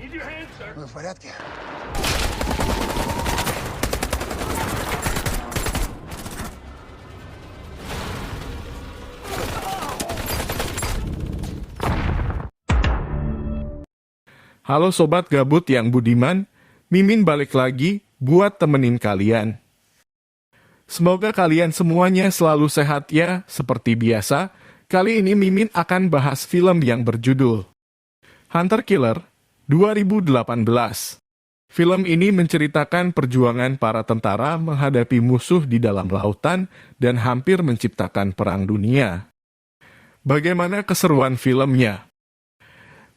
Мы в порядке? Halo sobat gabut yang budiman, Mimin balik lagi buat temenin kalian. Semoga kalian semuanya selalu sehat ya, seperti biasa. Kali ini Mimin akan bahas film yang berjudul Hunter Killer 2018. Film ini menceritakan perjuangan para tentara menghadapi musuh di dalam lautan dan hampir menciptakan perang dunia. Bagaimana keseruan filmnya?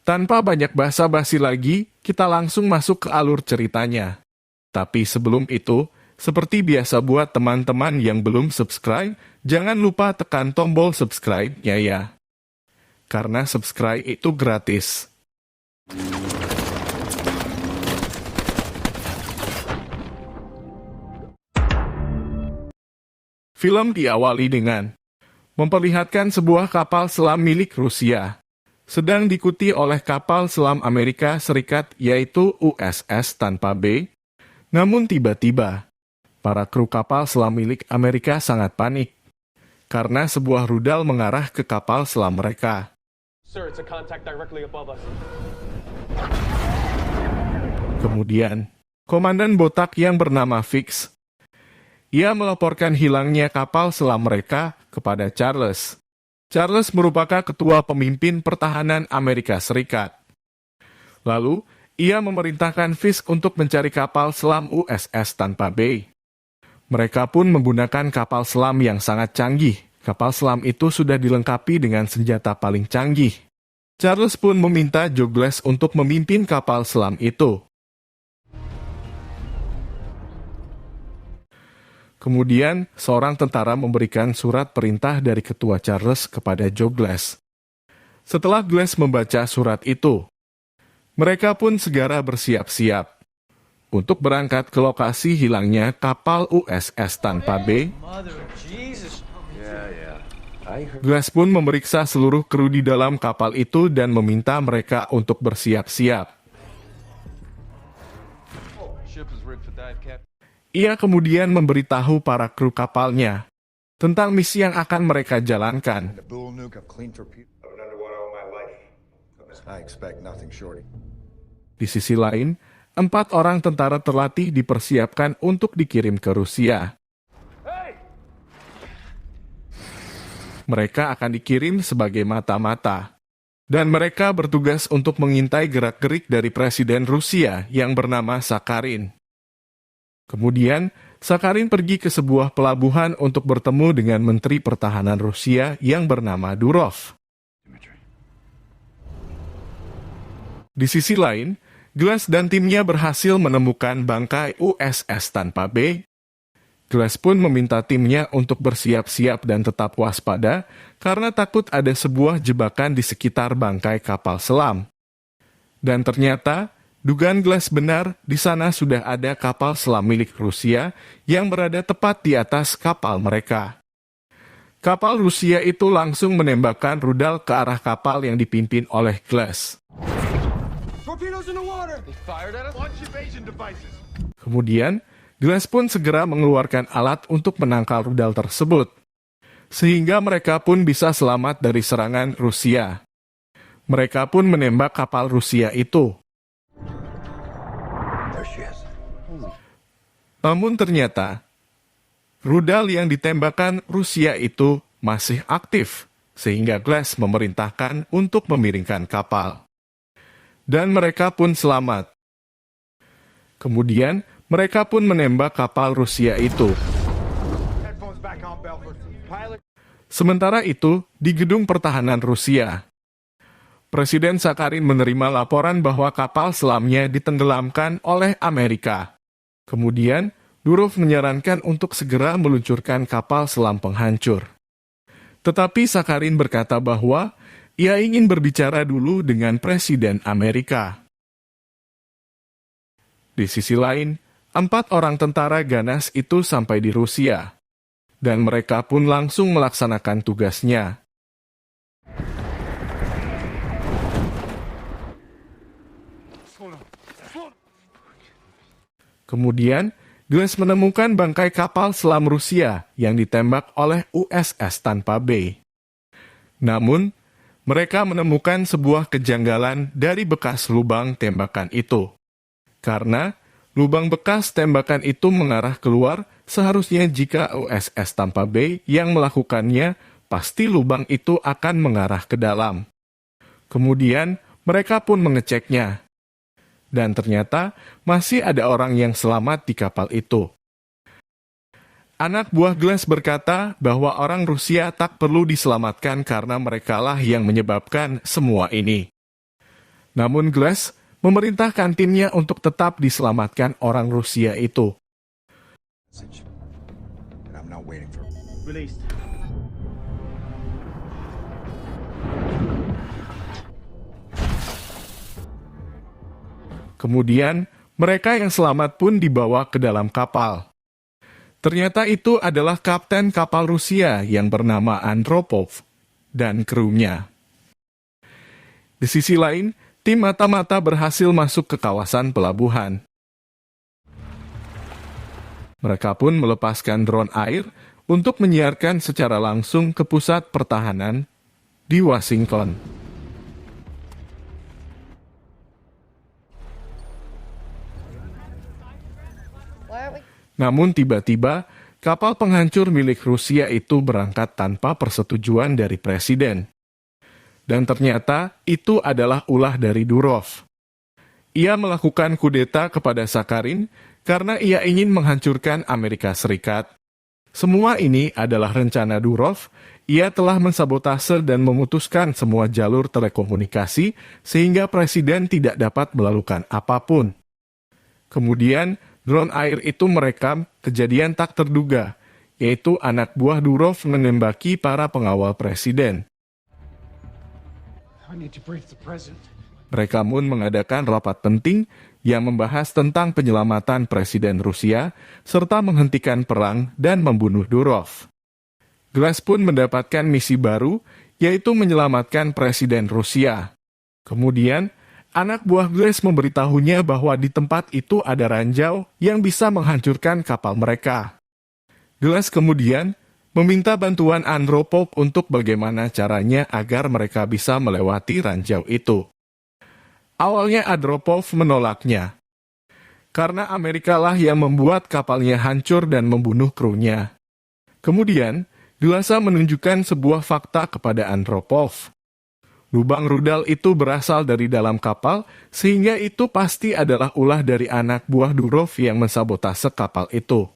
Tanpa banyak basa-basi lagi, kita langsung masuk ke alur ceritanya. Tapi sebelum itu, seperti biasa buat teman-teman yang belum subscribe, jangan lupa tekan tombol subscribe-nya ya. Karena subscribe itu gratis. Film diawali dengan memperlihatkan sebuah kapal selam milik Rusia sedang diikuti oleh kapal selam Amerika Serikat yaitu USS Tanpa Bay. Namun tiba-tiba, para kru kapal selam milik Amerika sangat panik karena sebuah rudal mengarah ke kapal selam mereka. Sir, it's a contact directly above us. Kemudian, komandan botak yang bernama Fix, ia melaporkan hilangnya kapal selam mereka kepada Charles. Charles merupakan ketua pemimpin pertahanan Amerika Serikat. Lalu, ia memerintahkan Fisk untuk mencari kapal selam USS Tanpa Bay. Mereka pun menggunakan kapal selam yang sangat canggih. Kapal selam itu sudah dilengkapi dengan senjata paling canggih. Charles pun meminta Douglas untuk memimpin kapal selam itu. Kemudian, seorang tentara memberikan surat perintah dari ketua Charles kepada Douglas. Setelah Glass membaca surat itu, mereka pun segera bersiap-siap untuk berangkat ke lokasi hilangnya kapal USS Tanpa Bay. Glass pun memeriksa seluruh kru di dalam kapal itu dan meminta mereka untuk bersiap-siap. Ia kemudian memberitahu para kru kapalnya tentang misi yang akan mereka jalankan. Di sisi lain, 4 orang tentara terlatih dipersiapkan untuk dikirim ke Rusia. Mereka akan dikirim sebagai mata-mata, dan mereka bertugas untuk mengintai gerak-gerik dari Presiden Rusia yang bernama Sakharin. Kemudian, Sakharin pergi ke sebuah pelabuhan untuk bertemu dengan Menteri Pertahanan Rusia yang bernama Durov. Di sisi lain, Glass dan timnya berhasil menemukan bangkai USS Tanpa Bay. Glass pun meminta timnya untuk bersiap-siap dan tetap waspada karena takut ada sebuah jebakan di sekitar bangkai kapal selam. Dan ternyata, dugaan Glass benar, di sana sudah ada kapal selam milik Rusia yang berada tepat di atas kapal mereka. Kapal Rusia itu langsung menembakkan rudal ke arah kapal yang dipimpin oleh Glass. Kemudian, Glass pun segera mengeluarkan alat untuk menangkal rudal tersebut, sehingga mereka pun bisa selamat dari serangan Rusia. Mereka pun menembak kapal Rusia itu. Namun ternyata, rudal yang ditembakkan Rusia itu masih aktif, sehingga Glass memerintahkan untuk memiringkan kapal. Dan mereka pun selamat. Kemudian, mereka pun menembak kapal Rusia itu. Sementara itu, di gedung pertahanan Rusia, Presiden Sakharin menerima laporan bahwa kapal selamnya ditenggelamkan oleh Amerika. Kemudian, Durov menyarankan untuk segera meluncurkan kapal selam penghancur. Tetapi Sakharin berkata bahwa ia ingin berbicara dulu dengan Presiden Amerika. Di sisi lain, 4 orang tentara ganas itu sampai di Rusia, dan mereka pun langsung melaksanakan tugasnya. Kemudian, Glass menemukan bangkai kapal selam Rusia yang ditembak oleh USS Tampa Bay. Namun, mereka menemukan sebuah kejanggalan dari bekas lubang tembakan itu. Karena lubang bekas tembakan itu mengarah keluar, seharusnya jika USS Tampa Bay yang melakukannya, pasti lubang itu akan mengarah ke dalam. Kemudian, mereka pun mengeceknya. Dan ternyata masih ada orang yang selamat di kapal itu. Anak buah Glass berkata bahwa orang Rusia tak perlu diselamatkan karena merekalah yang menyebabkan semua ini. Namun Glass memerintahkan timnya untuk tetap diselamatkan orang Rusia itu. Released. Kemudian, mereka yang selamat pun dibawa ke dalam kapal. Ternyata itu adalah kapten kapal Rusia yang bernama Andropov dan krunya. Di sisi lain, tim mata-mata berhasil masuk ke kawasan pelabuhan. Mereka pun melepaskan drone air untuk menyiarkan secara langsung ke pusat pertahanan di Washington. Namun tiba-tiba, kapal penghancur milik Rusia itu berangkat tanpa persetujuan dari presiden. Dan ternyata itu adalah ulah dari Durov. Ia melakukan kudeta kepada Sakharin karena ia ingin menghancurkan Amerika Serikat. Semua ini adalah rencana Durov. Ia telah mensabotase dan memutuskan semua jalur telekomunikasi sehingga presiden tidak dapat melakukan apapun. Kemudian, drone air itu merekam kejadian tak terduga, yaitu anak buah Durov menembaki para pengawal presiden. Mereka pun mengadakan rapat penting yang membahas tentang penyelamatan Presiden Rusia, serta menghentikan perang dan membunuh Durov. Glass pun mendapatkan misi baru, yaitu menyelamatkan Presiden Rusia. Kemudian, anak buah Glass memberitahunya bahwa di tempat itu ada ranjau yang bisa menghancurkan kapal mereka. Glass kemudian meminta bantuan Andropov untuk bagaimana caranya agar mereka bisa melewati ranjau itu. Awalnya Andropov menolaknya, karena Amerika lah yang membuat kapalnya hancur dan membunuh krunya. Kemudian, Dulasa menunjukkan sebuah fakta kepada Andropov. Lubang rudal itu berasal dari dalam kapal, sehingga itu pasti adalah ulah dari anak buah Durov yang mensabotase kapal itu.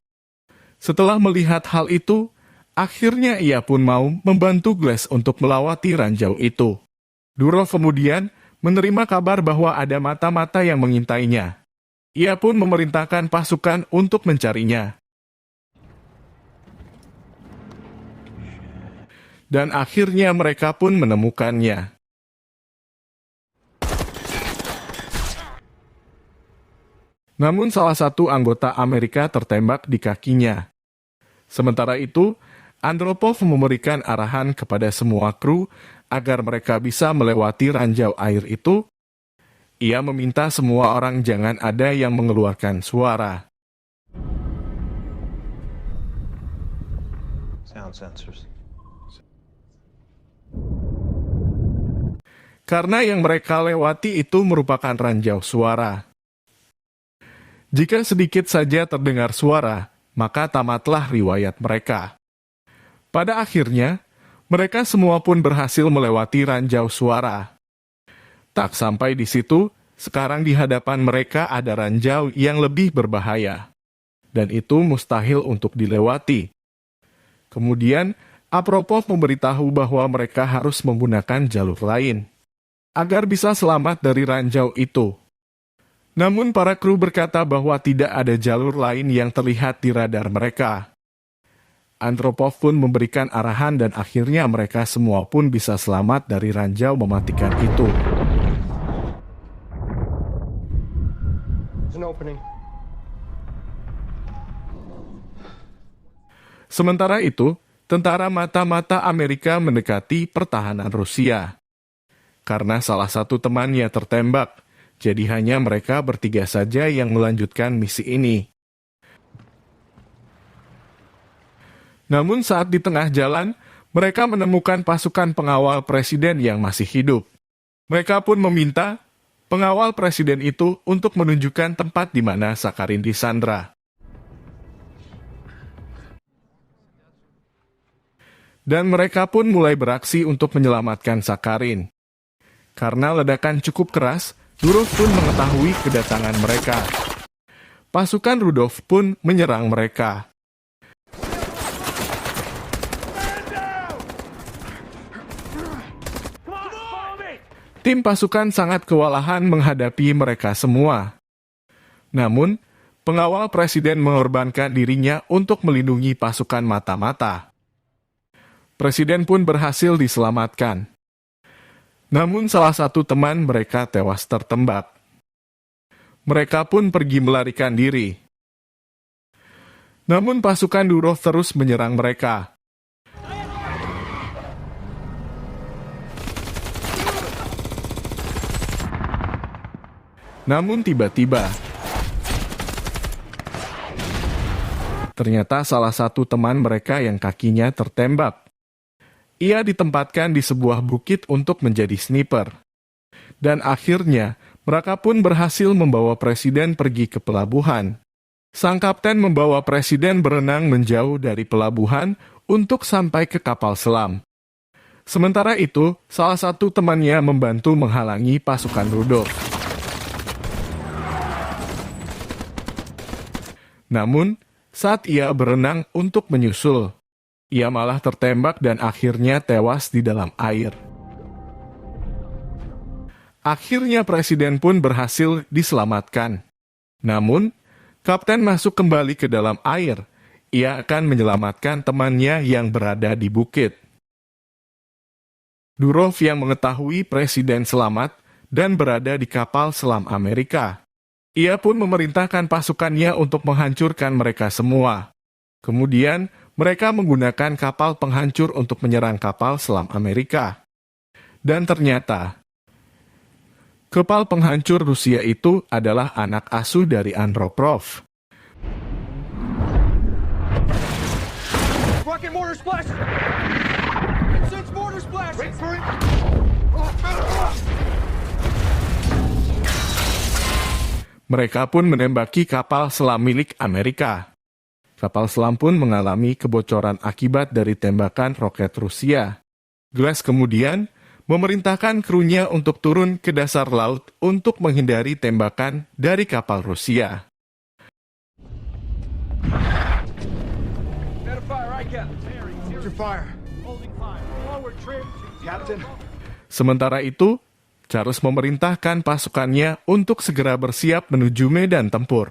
Setelah melihat hal itu, akhirnya ia pun mau membantu Glass untuk melewati ranjau itu. Durov kemudian menerima kabar bahwa ada mata-mata yang mengintainya. Ia pun memerintahkan pasukan untuk mencarinya. Dan akhirnya mereka pun menemukannya. Namun salah satu anggota Amerika tertembak di kakinya. Sementara itu, Andropov memberikan arahan kepada semua kru agar mereka bisa melewati ranjau air itu. Ia meminta semua orang jangan ada yang mengeluarkan suara. Sound sensors. Karena yang mereka lewati itu merupakan ranjau suara. Jika sedikit saja terdengar suara, maka tamatlah riwayat mereka. Pada akhirnya, mereka semua pun berhasil melewati ranjau suara. Tak sampai di situ, sekarang di hadapan mereka ada ranjau yang lebih berbahaya. Dan itu mustahil untuk dilewati. Kemudian, Andropov memberitahu bahwa mereka harus menggunakan jalur lain, agar bisa selamat dari ranjau itu. Namun para kru berkata bahwa tidak ada jalur lain yang terlihat di radar mereka. Andropov pun memberikan arahan dan akhirnya mereka semua pun bisa selamat dari ranjau mematikan itu. There's an opening. Sementara itu, tentara mata-mata Amerika mendekati pertahanan Rusia. Karena salah satu temannya tertembak, Jadi hanya mereka bertiga saja yang melanjutkan misi ini. Namun saat di tengah jalan, mereka menemukan pasukan pengawal presiden yang masih hidup. Mereka pun meminta pengawal presiden itu untuk menunjukkan tempat di mana Sakharin disandra. Dan mereka pun mulai beraksi untuk menyelamatkan Sakharin. Karena ledakan cukup keras, Durov pun mengetahui kedatangan mereka. Pasukan Rudolf pun menyerang mereka. Tim pasukan sangat kewalahan menghadapi mereka semua. Namun, pengawal presiden mengorbankan dirinya untuk melindungi pasukan mata-mata. Presiden pun berhasil diselamatkan. Namun salah satu teman mereka tewas tertembak. Mereka pun pergi melarikan diri. Namun pasukan Durov terus menyerang mereka. Namun tiba-tiba, ternyata salah satu teman mereka yang kakinya tertembak. Ia ditempatkan di sebuah bukit untuk menjadi sniper. Dan akhirnya, mereka pun berhasil membawa presiden pergi ke pelabuhan. Sang kapten membawa presiden berenang menjauh dari pelabuhan untuk sampai ke kapal selam. Sementara itu, salah satu temannya membantu menghalangi pasukan Rudolf. Namun, saat ia berenang untuk menyusul, ia malah tertembak dan akhirnya tewas di dalam air. Akhirnya presiden pun berhasil diselamatkan. Namun, kapten masuk kembali ke dalam air. Ia akan menyelamatkan temannya yang berada di bukit. Durov yang mengetahui presiden selamat dan berada di kapal selam Amerika. Ia pun memerintahkan pasukannya untuk menghancurkan mereka semua. Kemudian, mereka menggunakan kapal penghancur untuk menyerang kapal selam Amerika. Dan ternyata, kapal penghancur Rusia itu adalah anak asuh dari Andropov. Rocket mortar splash! Sense mortar splash! Wait for it! Mereka pun menembaki kapal selam milik Amerika. Kapal selam pun mengalami kebocoran akibat dari tembakan roket Rusia. Glass kemudian memerintahkan krunya untuk turun ke dasar laut untuk menghindari tembakan dari kapal Rusia. Sementara itu, Charles memerintahkan pasukannya untuk segera bersiap menuju medan tempur.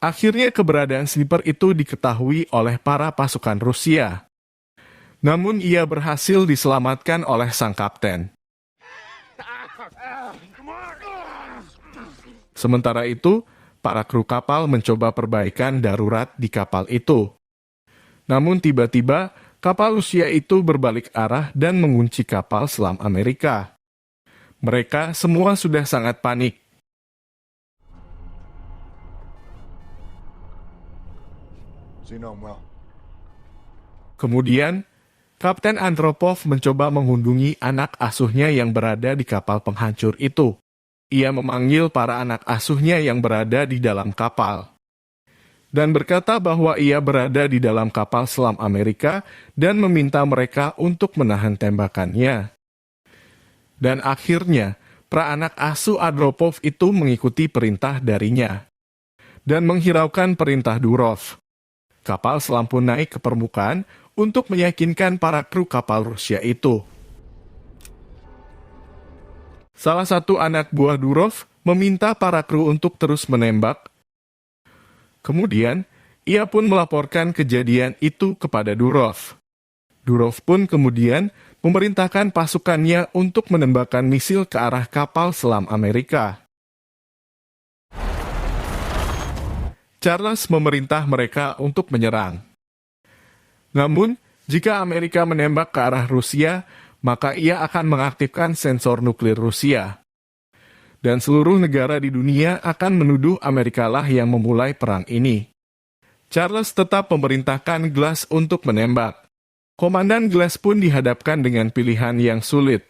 Akhirnya keberadaan sniper itu diketahui oleh para pasukan Rusia. Namun ia berhasil diselamatkan oleh sang kapten. Sementara itu, para kru kapal mencoba perbaikan darurat di kapal itu. Namun tiba-tiba, kapal Rusia itu berbalik arah dan mengunci kapal selam Amerika. Mereka semua sudah sangat panik. Kemudian, Kapten Andropov mencoba menghubungi anak asuhnya yang berada di kapal penghancur itu. Ia memanggil para anak asuhnya yang berada di dalam kapal. Dan berkata bahwa ia berada di dalam kapal selam Amerika dan meminta mereka untuk menahan tembakannya. Dan akhirnya, pra anak asuh Andropov itu mengikuti perintah darinya. Dan menghiraukan perintah Durov. Kapal selam pun naik ke permukaan untuk meyakinkan para kru kapal Rusia itu. Salah satu anak buah Durov meminta para kru untuk terus menembak. Kemudian, ia pun melaporkan kejadian itu kepada Durov. Durov pun kemudian memerintahkan pasukannya untuk menembakkan misil ke arah kapal selam Amerika. Charles memerintah mereka untuk menyerang. Namun, jika Amerika menembak ke arah Rusia, maka ia akan mengaktifkan sensor nuklir Rusia. Dan seluruh negara di dunia akan menuduh Amerika lah yang memulai perang ini. Charles tetap memerintahkan Glass untuk menembak. Komandan Glass pun dihadapkan dengan pilihan yang sulit.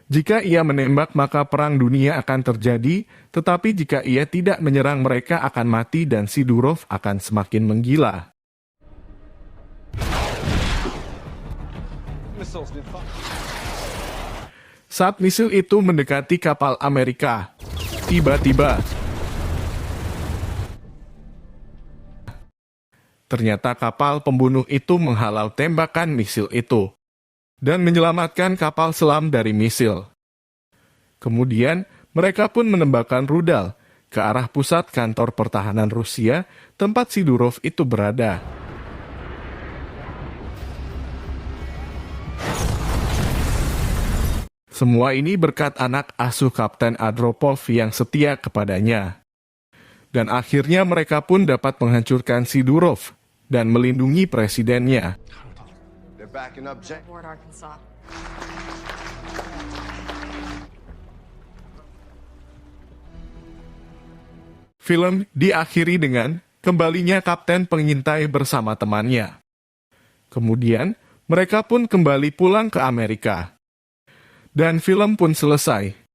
Jika ia menembak, maka perang dunia akan terjadi, tetapi jika ia tidak menyerang, mereka akan mati dan Sidorov akan semakin menggila. Missiles been fired. Saat misil itu mendekati kapal Amerika, tiba-tiba ternyata kapal pembunuh itu menghalau tembakan misil itu dan menyelamatkan kapal selam dari misil. Kemudian, mereka pun menembakkan rudal ke arah pusat kantor pertahanan Rusia, tempat Sidorov itu berada. Semua ini berkat anak asuh Kapten Andropov yang setia kepadanya. Dan akhirnya mereka pun dapat menghancurkan Sidorov dan melindungi presidennya. They're backing up Jack. Ward, Arkansas. Film diakhiri dengan kembalinya Kapten pengintai bersama temannya. Kemudian, mereka pun kembali pulang ke Amerika. Dan film pun selesai.